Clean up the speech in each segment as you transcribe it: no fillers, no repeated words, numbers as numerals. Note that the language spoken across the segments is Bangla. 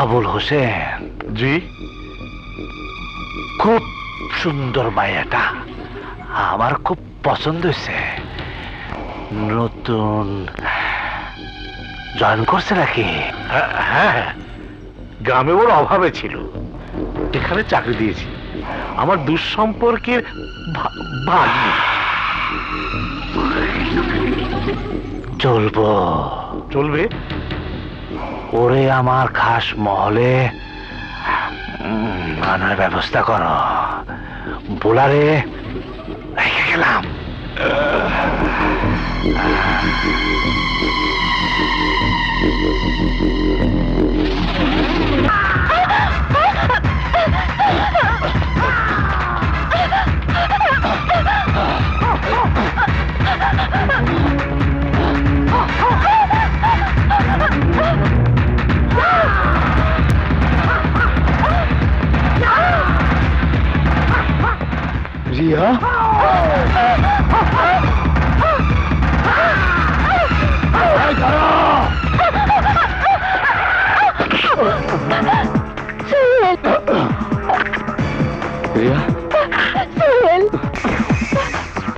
আবুল হোসেন জি, খুব সুন্দর মায়াটা, আমার খুব পছন্দ হয়েছে। নতুন জয়েন করছে নাকি? হ্যাঁ, গ্রামে ওর অভাবে ছিল, এখানে চাকরি দিয়েছি। আমার দুঃসম্পর্কের ভাগ্নি। চলবো? চলবে। ওরে আমার খাস মহলে আনার ব্যবস্থা করো। বোলারে রেখে গেলাম। রিয়া,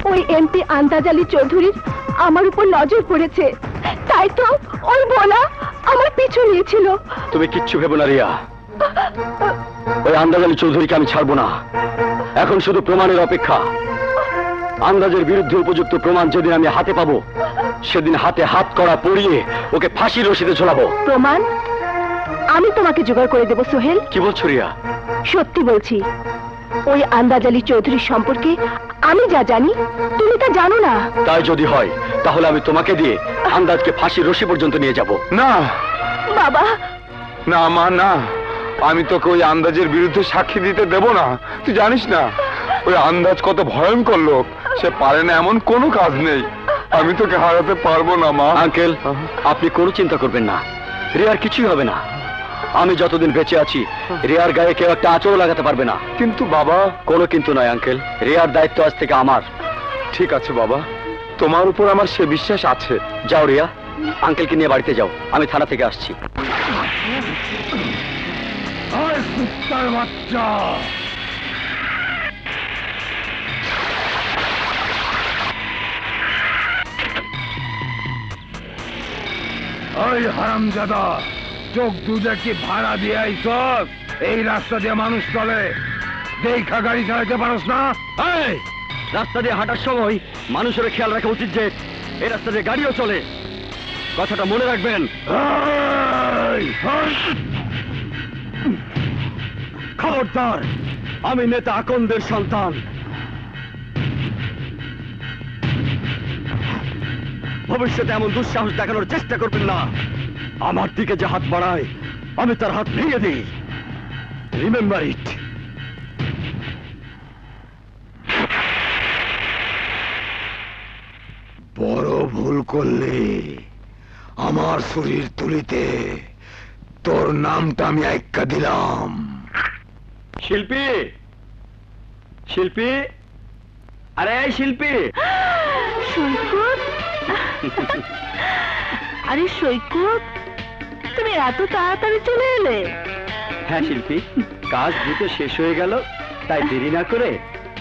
ওই এমপি আন্দাজ আলী চৌধুরীর আমার উপর নজর পড়েছে, তাই তো ওই বলা আমার পিছু নিয়েছিল। তুমি কিচ্ছু ভেবো না রিয়া, ওই আন্দাজ আলী চৌধুরীকে আমি ছাড়বো না। এখন শুধু প্রমাণের অপেক্ষা। আন্দাজের বিরুদ্ধে উপযুক্ত প্রমাণ যেদিন আমি হাতে পাবো, সেদিন হাতে হাত করা পরিয়ে ওকে ফাঁসির রশিদে ঝোলাবো। প্রমাণ আমি তোমাকে জোগাড় করে দেব সোহেল। কি বলছো রিয়া? সত্যি বলছি, ওই আন্দাজ আলী চৌধুরীর সম্পর্কে আমি যা জানি তুমি তা জানো না। তাই যদি হয় তাহলে আমি তোমাকে দিয়ে আন্দাজকে ফাঁসির রশি পর্যন্ত নিয়ে যাব। না বাবা, না মা, না, আমি তোকে ওই আন্দাজের বিরুদ্ধে সাক্ষী দিতে দেব না। তুই জানিস না ওই আন্দাজ কত ভয়ঙ্কর লোক, সে পারে না এমন কোনো কাজ নেই। আমি তোকে হারাতে পারবো না মা। আঙ্কেল, আপনি কোনো চিন্তা করবেন না, রিয়ার কিছুই হবে না। আমি যতদিন বেঁচে আছি রিয়ার গায়ে কেউ একটা আঁচড়ও লাগাতে পারবে না। কিন্তু বাবা। কোনো কিন্তু নয় আঙ্কেল, রিয়ার দায়িত্ব আজ থেকে আমার। ঠিক আছে বাবা, তোমার উপর আমার সে বিশ্বাস আছে। যাও রিয়া, আঙ্কেলকে নিয়ে বাড়িতে যাও, আমি থানা থেকে আসছি। কুত্তার বাচ্চা, ওই হারামজাদা, চোখ দুধে কি ভাড়া দিয়ে আইছস? এই রাস্তা দিয়ে মানুষ চলে, দেখা গাড়ি চালাতে পারস না? এই রাস্তা দিয়ে হাঁটার সময় মানুষের খেয়াল রাখা উচিত যে এই রাস্তা দিয়ে গাড়িও চলে, কথাটা মনে রাখবেন। খবরদার, আমি নেতা আকন্দের সন্তান। ভবিষ্যতে এমন দুঃসাহস দেখানোর চেষ্টা করবেন না। আমার দিকে যে হাত বাড়ায় আমি তার হাত ভেঙে দিই। Remember it. বড় ভুল করলে আমার শরীর তুলিতে তোর নামটা আমি আইক্কা দিলাম। শিল্পী, শিল্পী, আরে এই শিল্পী। সৈকত, আরে সৈকত, তুমি এত তাড়াতাড়ি চলে এলে? হ্যাঁ শিল্পী, কাজ দ্রুত শেষ হয়ে গেল, তাই দেরি না করে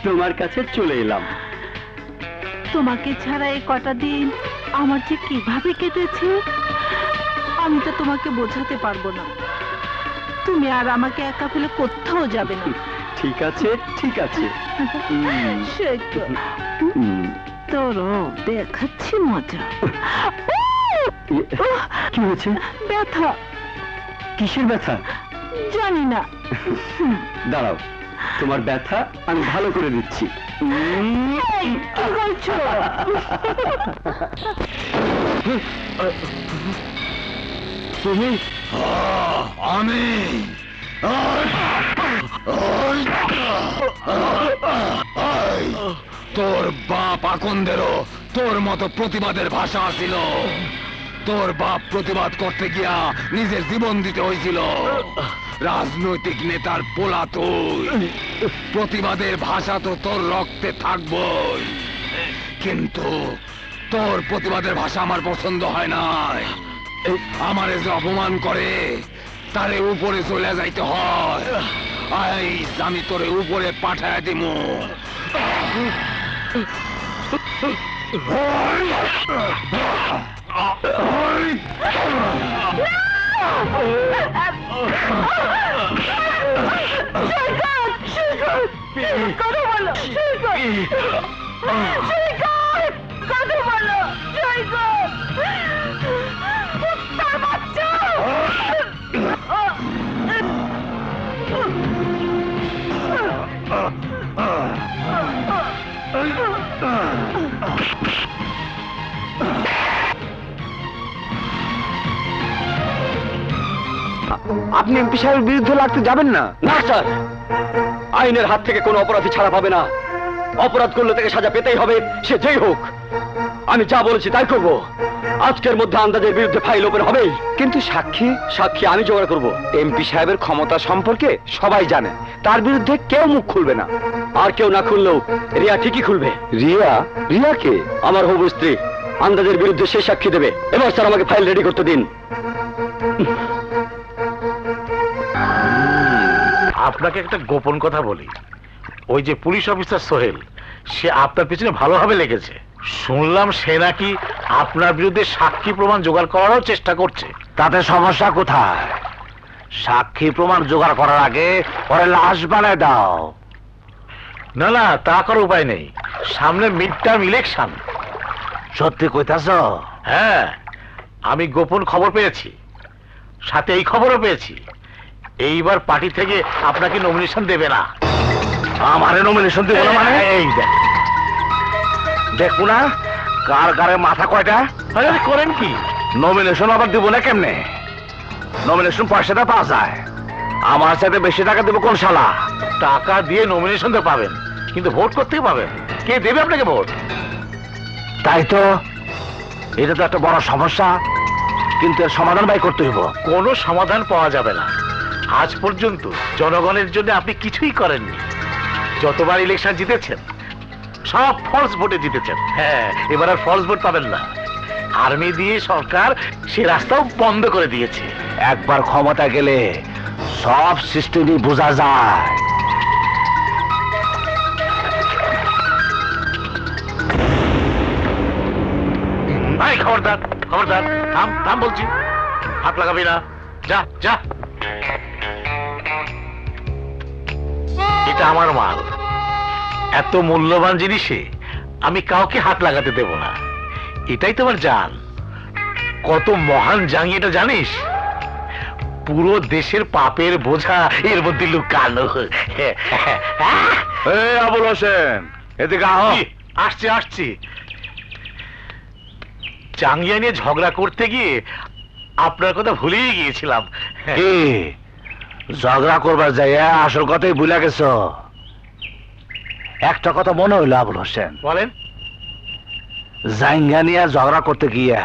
তোমার কাছে চলে এলাম। তোমাকে ছাড়া এই কটা দিন আমার যে কিভাবে কেটেছে আমি তো তোমাকে বোঝাতে পারবো না। তুমি আর আমাকে একা ফেলে কোথাও যাবে না। ঠিক আছে, ঠিক আছে। সৈকত, তোরও দেখাচ্ছি মজা। কি হয়েছে? ব্যথা। কিসের ব্যথা? জানি না। দাঁড়াও, তোমার ব্যথা আমি ভালো করে দিচ্ছি। এই, কি বলছো? তুমি? আমি তোর বাপ আকন্দেরও তোর মতো প্রতিবাদের ভাষা ছিল। তোর বাপ প্রতিবাদ করতে গিয়া নিজের জীবন দিতে হয়েছিল। রাজনৈতিক নেতার পোলা তুই, প্রতিবাদের ভাষা তো তোর রক্তে থাকবই, কিন্তু তোর প্রতিবাদের ভাষা আমার পছন্দ হয় নাই। আমারে যে অপমান করে তারে উপরে চলে যাইতে হয়। আইস আমি তোরে উপরে পাঠায় দিমু। কথা বলো কথা বলো তার বাচ্চা আপনি এমপি সাহেবের বিরুদ্ধে লাগতে যাবেন না? না স্যার, আইনের হাত থেকে কোনো অপরাধী ছাড়া পাবে না। অপরাধ করলে তাকে সাজা পেতেই হবে, সে যেই হোক। আমি যা বলেছি তাই করব। আজকের মধ্যে আন্দাজের বিরুদ্ধে ফাইল ওপেন হবেই। কিন্তু সাক্ষী? সাক্ষী আমি জোগাড় করব। এমপি সাহেবের ক্ষমতা সম্পর্কে সবাই জানে, তার বিরুদ্ধে কেউ মুখ খুলবে না। আর কেউ না খুললেও রিয়া ঠিকই খুলবে। রিয়া? রিয়া কে? আমার হবু স্ত্রী। আন্দাজের বিরুদ্ধে সে সাক্ষী দেবে। এবার স্যার আমাকে ফাইল রেডি করতে দিন। আপনাকে একটা গোপন কথা বলি, ওই যে পুলিশ অফিসার সোহেল, সে আপনার পিছনে ভালোভাবে লেগেছে। শুনলাম সে নাকি আপনার বিরুদ্ধে সাক্ষী প্রমাণ জোগাড় করারও চেষ্টা করছে। তাতে সমস্যা কোথায়? সাক্ষী প্রমাণ জোগাড় করার আগে পরে লাশ বানায় দাও। না না, তা করার উপায় নেই, সামনে মিড টার্ম ইলেকশন। সত্যি কইতাছ? হ্যাঁ, আমি গোপন খবর পেয়েছি, সাথে এই খবরও পেয়েছি এইবার পার্টি থেকে আপনাকে নমিনেশন দেবে না। আমারে নমিনেশন দেবে না মানে? এই দেখ, দেখো না কার কারে মাথা কয়টা। আরে করেন কি? নমিনেশন আবার দিব না কেমনে? নমিনেশন পয়সাটা পাওয়া যায়, আমার সাথে বেশি টাকা দেবো কোন শালা? টাকা দিয়ে নমিনেশন তো পাবেন, কিন্তু ভোট করতে পাবেন, কে দেবে আপনাকে ভোট? তাই তো, এটা তো একটা বড় সমস্যা, কিন্তু এর সমাধান বাই করতে হইব। কোনো সমাধান পাওয়া যাবে না। আজ পর্যন্ত জনগণের জন্য আপনি কিছুই করেননি। যতবার ইলেকশন জিতেছেন সব ফলস ভোটে জিতেছেন। হ্যাঁ, এবার আর ফলস ভোট পাবেন না। আর্মি দিয়ে সরকার সে রাস্তাও বন্ধ করে দিয়েছে। একবার ক্ষমতা গেলে সব সিস্টেমই বোঝা যায়। ভাই খবরদার, খবরদার, থাম থাম বলছি, হাত লাগাবি না, যা যা। এটা আমার মাল, এত মূল্যবান জিনিসে আমি কাউকে হাত লাগাতে দেব না। এটাই তোমার জান। কত মহান জাঙ্গি এটা জানিস? পুরো দেশের পাপের বোঝা এর মধ্যে লুকানো। আবুল হোসেন, এদিকে আহ। আসছি আসছি। জাঙ্গিয়া নিয়ে ঝগড়া করতে গিয়ে আপনার কথা ভুলেই গিয়েছিলাম। ঝগড়া করবার যাইয়া আসল কথাই ভুলে গেছ। একটা কথা মনে হইল আবুল হোসেন। বলেন। জাঙ্গিয়া নিয়ে ঝগড়া করতে গিয়া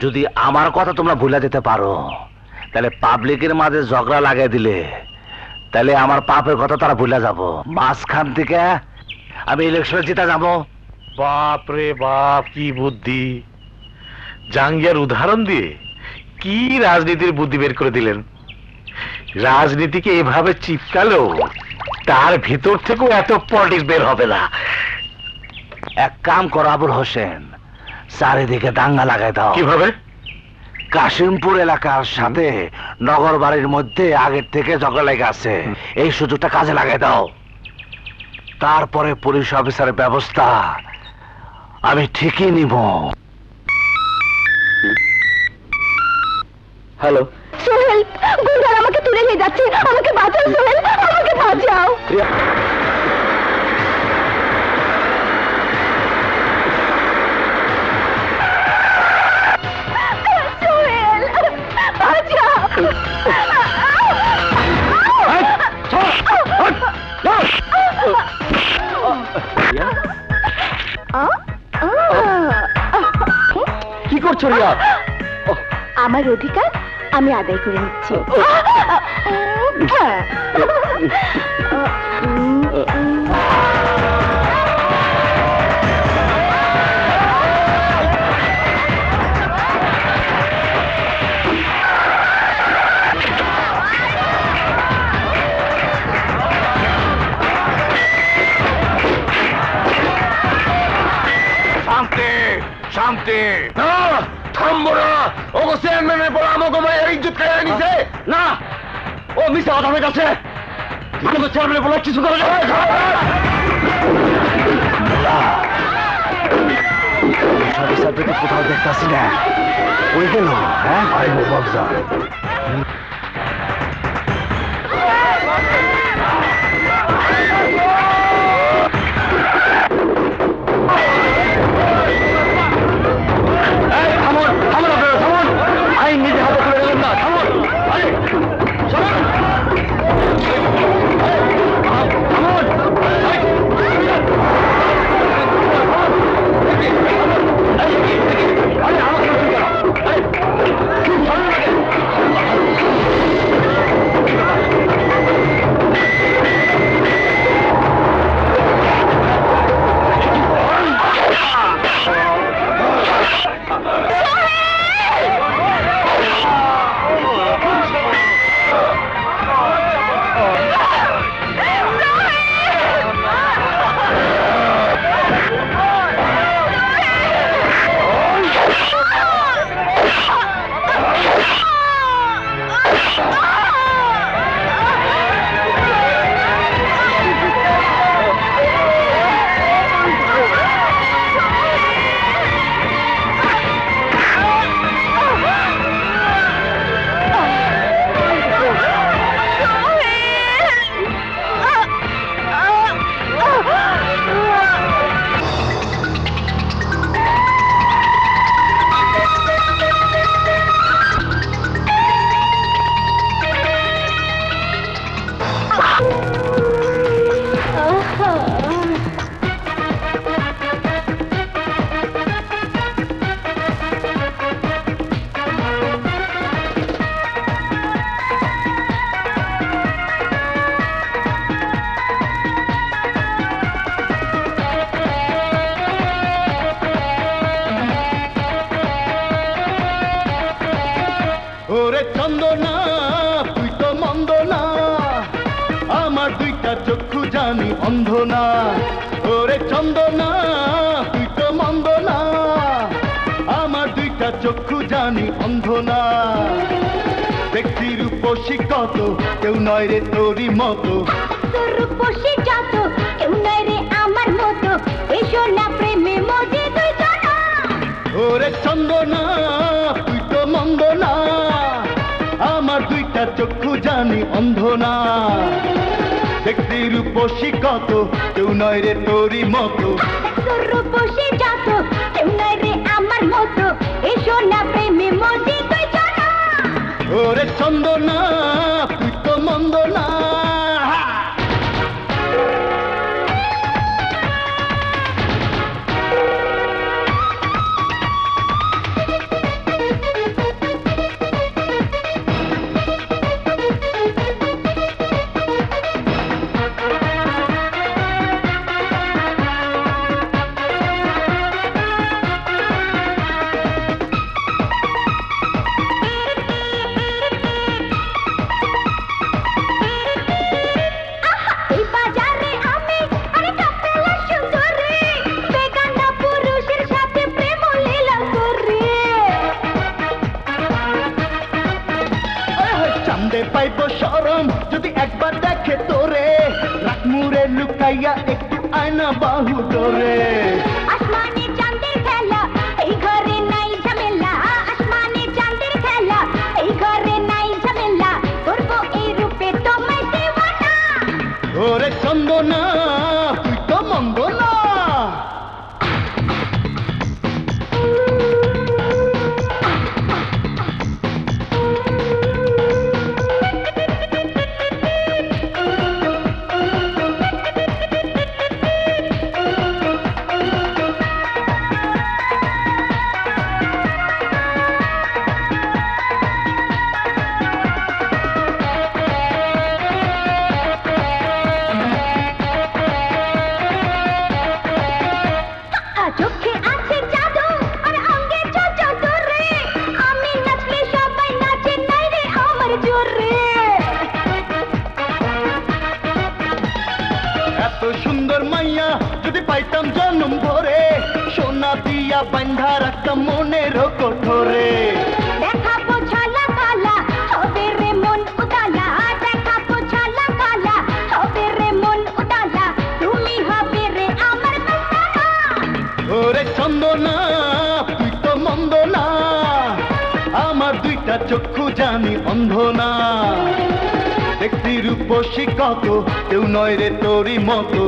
যদি আমার কথা তোমরা ভুলে যেতে পারো, তাহলে পাবলিকের মাঝে ঝগড়া লাগাই দিলে তাহলে আমার পাপের কথা তারা ভুলে যাব। মাঝখান থেকে আমি ইলেকশনে জিতে যাব। বাপ রে বাপ, কি বুদ্ধি! জাঙ্গিয়ার উদাহরণ দিয়ে কি রাজনীতির বুদ্ধি বের করে দিলেন। রাজনীতিকে এভাবে চিপকালো তার ভেতর থেকেও এত পলিটিক্স বের হবে না। এক কাম করো আবুল হোসেন, চারিদিকে দাঙ্গা লাগাই দাও। কিভাবে? কাশিমপুর এলাকার সাথে নগর বাড়ির মধ্যে আগের থেকে ঝগড়া লেগে আছে, এই সুযোগটা কাজে লাগাই দাও। তারপরে পুলিশ অফিসারের ব্যবস্থা আমি ঠিকই নিব। হ্যালো সোহেল, গুন্ডারা আমাকে তুলে নিয়ে যাচ্ছে, আমাকে বাঁচাও সোহেল, আমাকে বাঁচাও। সোহেল, বাঁচাও। করছো রিয়া? আমার অধিকার আমি আদায় করে নিচ্ছি। শান্তি শান্তি। না, থামবো না। ওগো চেয়ারম্যানের পর আমাকে মায়ের ইজ্জত কেড়ে নিছে। না, ও মিথ্যা কথা হয়ে গেছে। কিন্তু চেয়ারম্যানের বলে কিছু করে না। কোথাও দেখতেছি না, ওই গেল। হ্যাঁ, আইবো বাবজা। থামুন, থামুন আপনারা, থামুন। আইন নিজে হাতে তুলে নেবেন না, থামুন। আরে, চলুন। থামুন। আরে, আমাকে কেন? আরে, চলুন না কেন? ওরে চন্দনা তুই তো মন্দ না, আমার দুইটা চক্ষু জানি অন্ধ না। ওরে চন্দনা তুই তো মন্দ না, আমার দুইটা চক্ষু জানি অন্ধ না। দেখছি রূপসী কত, কেউ নয় রে তোরই মতো। রূপসী যত, কেউ নাই রে আমার মতো। এসো না প্রেমে মজে দুই জনা। ওরে চন্দনা তুই তো মন্দ না, আমার দুইটা চক্ষু জানি অন্ধ না। দেখছি রূপসী কত, কেউ নয় রে তোরই মতো। রূপসী যত, কেউ নাই রে আমার মতো। এসো না প্রেমে মজে দুই জনা। ওরে চন্দনা তুই তো মন্দ না। এই বাজারে আমি আরে কাপেলা সুন্দরী, বেগানা পুরুষের সাথে প্রেম লীলা করি। চান্দে পাইব শরম যদি একবার দেখে তোরে, রাত মুড়ে লুকাইয়া একটু আয়না বাহু ধরে। আসমানে চাঁদের খেলা, এই ঘরে নাই ঝামেলা। আসমানে চাঁদের খেলা, এই ঘরে নাই ঝামেলা। করবো এই রূপে তোমায় দেওয়ানা। ওরে চন্দনা তুই তো মন্দ না। যদি পাইতাম জন্ম ভরে, সোনা দিয়া বান্ধা রাখতাম মনের কোঠরে। দেখাবো ঝালা কালা হবে রে মন উদালা, দেখাবো ঝালা কালা হবে রে মন উদালা, তুমি হবে রে আমার বন্দনা। ওরে চন্দনা তুই তো মন্দ না, আমার দুইটা চক্ষু জানি অন্ধ না। দেখতি রূপসী কত, কেউ নয় রে তোরই মতো।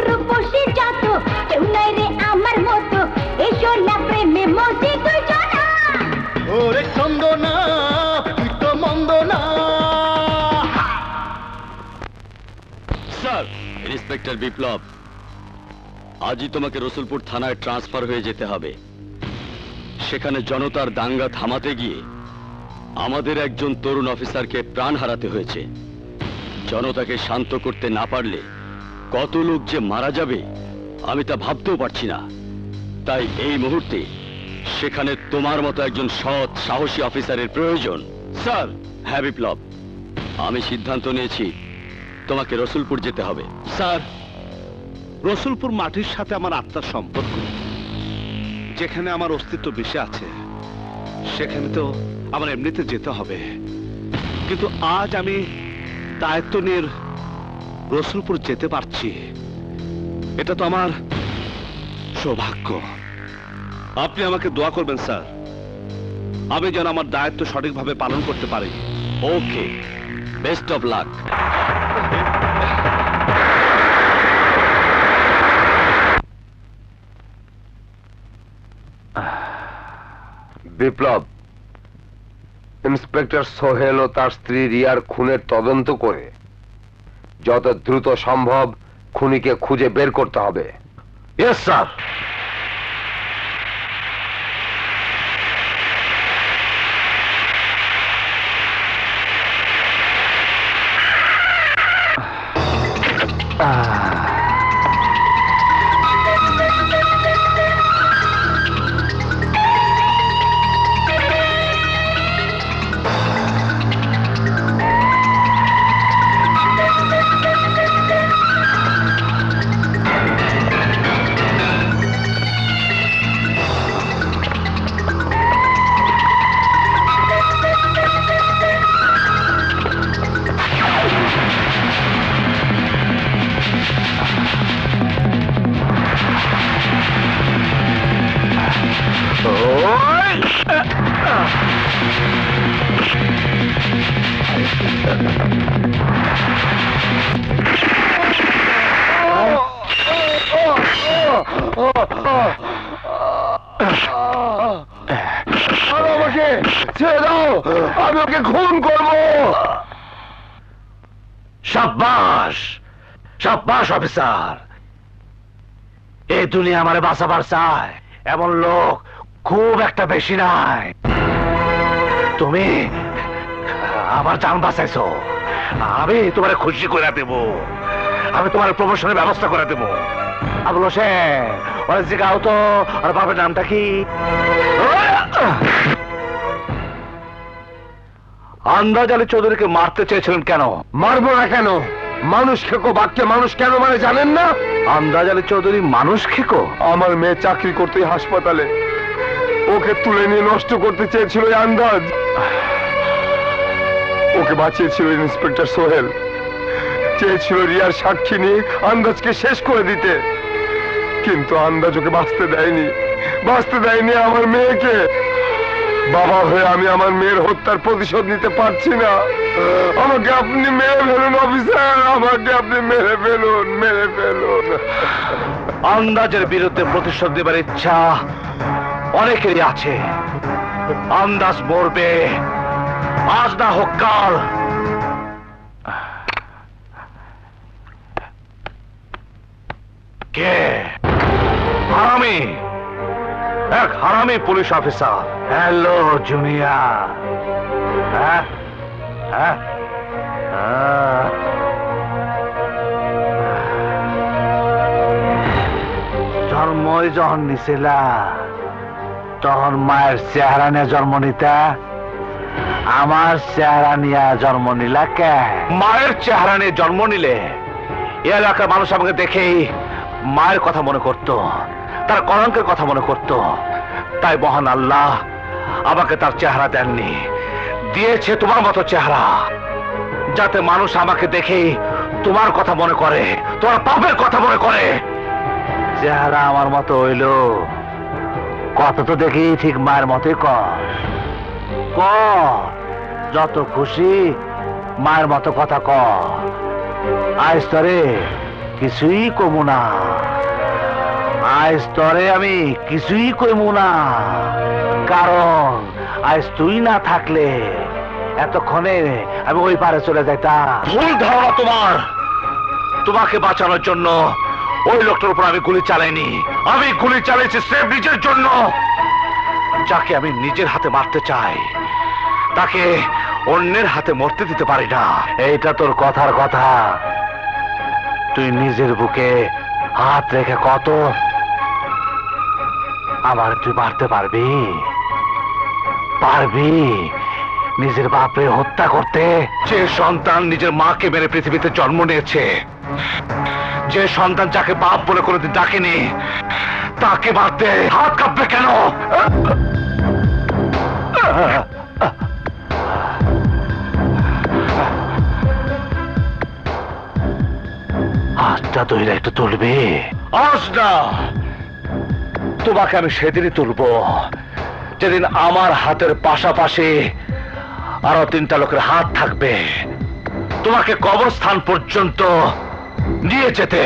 রূপসী যত, কেউ নাই রে আমার মতো, এসো না প্রেমে মজি দুজনা। ওরে চন্দনা তুই তো মন্দ না। স্যার, ইন্সপেক্টর বিপ্লব, আজই তোমাকে রসুলপুর থানায় ট্রান্সফার হয়ে যেতে হবে। সেখানে জনতার দাঙ্গা থামাতে গিয়ে আমাদের একজন তরুণ অফিসারকে প্রাণ হারাতে হয়েছে। জনতাকে শান্ত করতে না পারলে কত লোক যে মারা যাবে আমি তা ভাবতেও পারছি না। তাই এই মুহূর্তে সেখানে তোমার মতো একজন সৎ সাহসী অফিসারের প্রয়োজন। স্যার। হ্যাঁ বিপ্লব, আমি সিদ্ধান্ত নিয়েছি তোমাকে রসুলপুর যেতে হবে। স্যার, রসুলপুর মাটির সাথে আমার আত্মার সম্পর্ক, যেখানে আমার অস্তিত্ব বেশি আছে সেখানে তো আমার এমনিতে যেতে হবে। কিন্তু আজ আমি দায়িত্ব নিয়ে রসুলপুর যেতে পারছি, এটা তো আমার সৌভাগ্য। আপনি আমাকে দোয়া করবেন স্যার, আমি যেন আমার দায়িত্ব সঠিকভাবে পালন করতে পারি। Okay, best of luck. Biplob, inspector Sohel ও তার স্ত্রী রিয়ার খুনের তদন্ত করে যত দ্রুত সম্ভব খুনিকে খুঁজে বের করতে হবে। Yes sir. আমাকে ছেড়ে দাও, আমি ওকে খুন করবো। সাব্বাস, সাব্বাস অফিসার। এই দুনিয়া আমারে বাঁচাবার চায় এমন লোক খুব একটা বেশি নাই। তুমি আমার জান বাঁচাইছো, আমি তোমার খুশি করে দেব। আমি তোমার প্রমোশনের ব্যবস্থা করে দেব। আবুল হোসেন, ওরা জিগাও তো, আর বাবার নামটা কি? আন্দাজ আলী চৌধুরীকে মারতে চেয়েছিলেন কেন? মারবো না কেন? মানুষ খেকো বাক্যে মানুষ কেন মানে জানেন না? আন্দাজ আলী চৌধুরী মানুষ খেকো? আমার মেয়ে চাকরি করতে হাসপাতালে, ওকে তুলে নিয়ে নষ্ট করতে চেয়েছিল এই আন্দাজ। ওকে বাঁচিয়েছিল ইন্সপেক্টর সোহেল, চেয়েছিল রিয়ার সাক্ষী নিয়ে আন্দাজকে শেষ করে দিতে। কিন্তু আন্দাজ ওকে বাঁচতে দেয়নি, বাঁচতে দেয়নি আমার মেয়েকে। বাবা হয়ে আমি আমার মেয়ের হত্যার প্রতিশোধ নিতে পারছি না। আমাকে আপনি মেরে ফেলুন অফিসার, আমাকে আপনি মেরে ফেলুন, মেরে ফেলুন। আন্দাজের বিরুদ্ধে প্রতিশোধ দেবার ইচ্ছা অনেকেরই আছে। আন্দাজ মরবে, আজ না হোক কাল। কে? হারামি, এক হারামি পুলিশ অফিসার। Hello junior. হ্যাঁ হ্যাঁ, জন্মই যখন নিছিলা তখন মায়ের চেহারা নিয়ে জন্ম নিতা, আমার চেহারা নিয়ে জন্ম নিলা কে? মায়ের চেহারা নিয়ে জন্ম নিলে এ এলাকার মানুষ আমাকে দেখেই মায়ের কথা মনে করত, তার কলঙ্কের কথা মনে করত। তাই মহান আল্লাহ আমাকে তার চেহারা দেননি, দিয়েছে তোমার মতো চেহারা, যাতে মানুষ আমাকে দেখে তোমার কথা মনে করে, তোমার পাপের কথা মনে করে। চেহারা আমার মতো হইল, কত তো দেখি ঠিক মায়ের মতোই ক যত খুশি মায়ের মতো কথা ক। আজ তরে কিছুই কমু না, আজ তরে আমি কিছুই কমু না, কারণ আজ তুই না থাকলে এতক্ষণে আমি ওই পারে চলে যাইতাম। ভুল ধারণা তোমার। তোমাকে বাঁচানোর জন্য ওই লোকটার উপর আমি গুলি চালাইনি, আমি গুলি চালিয়েছি স্রেফ নিজের জন্য। যাকে আমি নিজের হাতে মারতে চাই তাকে অন্যের হাতে মরতে দিতে পারি না। এইটা তোর কথার কথা। তুই নিজের বুকে হাত রেখে কত আমার তুই মারতে পারবি? পারবি নিজের বাপরে হত্যা করতে? যে সন্তান নিজের মাকে মেরে পৃথিবীতে জন্ম নিয়েছে, যে সন্তান যাকে বাপ বলে কোনোদিন ডাকেনি, তাকে মারতে হাত কাঁপবে কেন? হাতটা ধরে একটু তুলবে? আজ না, তোমাকে আমি সেদিনই তুলবো যেদিন আমার হাতের পাশাপাশি আরো 3টা লোকের হাত থাকবে তোমাকে কবরস্থান পর্যন্ত নিয়ে যেতে।